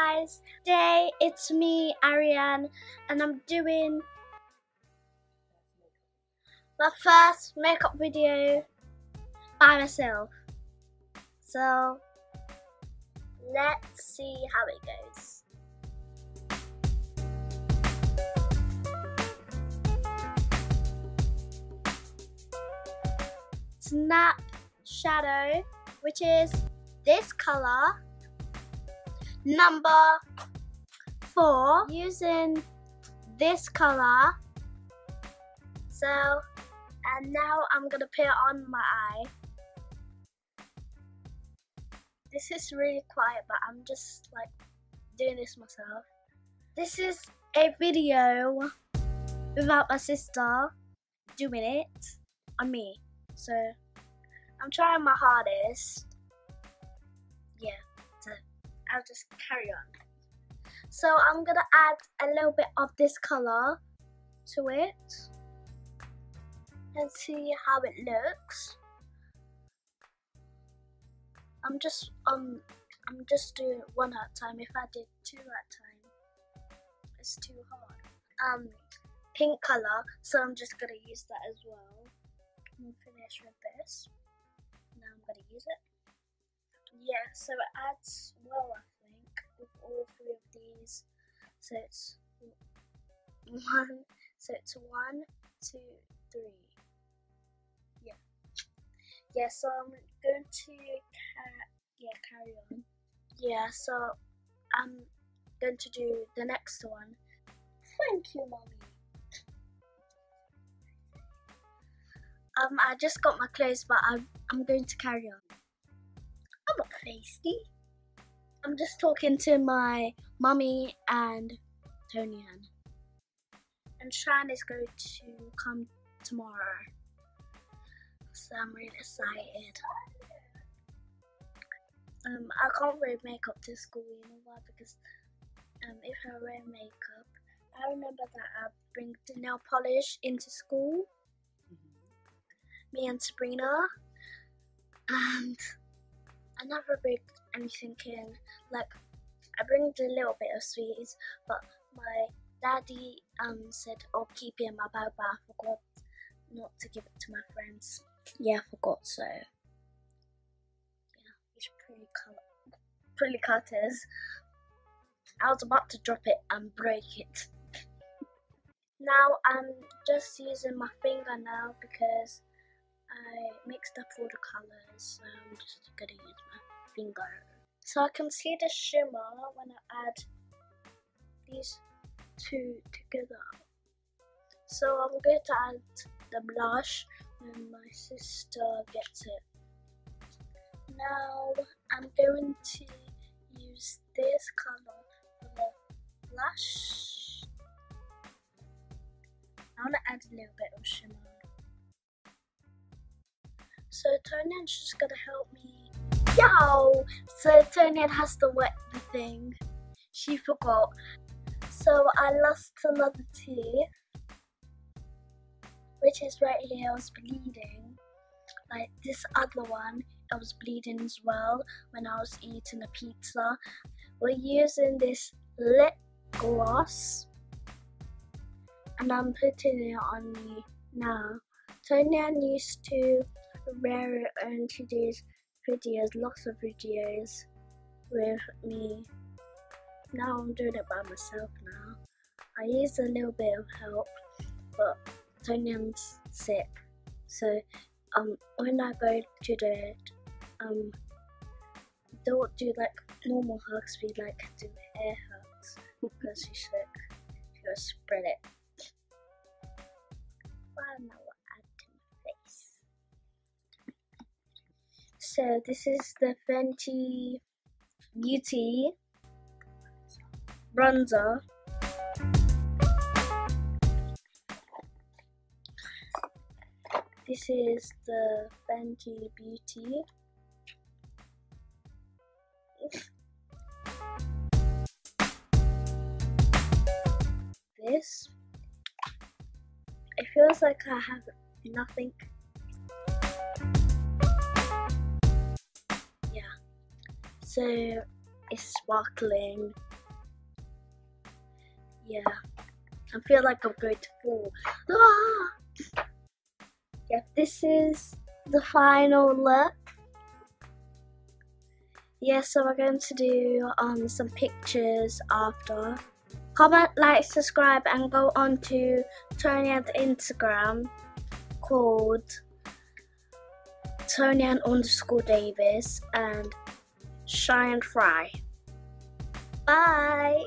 guys, today it's me, Arianne, and I'm doing my first makeup video by myself. So let's see how it goes. Snap shadow, which is this color, number 4, using this color. So, and now I'm gonna put it on my eye. This is really quiet, but I'm just like doing this myself. This is a video without my sister doing it on me. So I'm trying my hardest. Yeah, so I'll just carry on. So I'm gonna add a little bit of this color to it and see how it looks. I'm just doing one at a time. If I did 2 at a time, it's too hard. Pink color, so I'm just gonna use that as well. I'm finished with this. Now I'm gonna use it. Yeah, so it adds well, I think, with all 3 of these. So it's 1, 2, 3. Yeah, so I'm going to carry on. Yeah, so I'm going to do the next one. Thank you, Mommy. I just got my clothes, but I'm going to carry on. I'm not feisty. I'm just talking to my mummy and Toni-Anne. And Shine is going to come tomorrow. So I'm really excited. I can't wear makeup to school, you know why? Because if I wear makeup, I remember that I bring the nail polish into school. Me and Sabrina, and I never bring anything in. Like, I bring a little bit of sweets, but my daddy said, "Oh, keep it in my bag," but I forgot not to give it to my friends. Yeah, I forgot. So yeah, it's pretty cutters. I was about to drop it and break it. Now I'm just using my finger now because I mixed up all the colours, so I'm just gonna use my finger. So I can see the shimmer when I add these 2 together. So I'm going to add the blush when my sister gets it. Now I'm going to use this colour for the blush. I want to add a little bit of shimmer. So Toni-Anne's just gonna help me. Yo! So Toni-Anne has to wet the thing. She forgot. So I lost another teeth, which is right here. I was bleeding. Like this other one, I was bleeding as well when I was eating a pizza. We're using this lip gloss, and I'm putting it on me now. Toni-Anne used to wear it and she did videos, lots of videos with me. Now I'm doing it by myself now. I use a little bit of help, but Toni-Anne's sick. So when I go to do it, don't do like normal hugs, we like do air hugs because she's sick. She'll spread it. So this is the Fenty Beauty bronzer. This is the Fenty Beauty. This. It feels like I have nothing. Yeah. So it's sparkling. yeah, I feel like I'm going to fall. Ah! Yeah, this is the final look. Yeah, so we're going to do some pictures after. Comment, like, subscribe, and go on to Toni-Anne's Instagram called Toni-Anne_Davis and shine fry. Bye!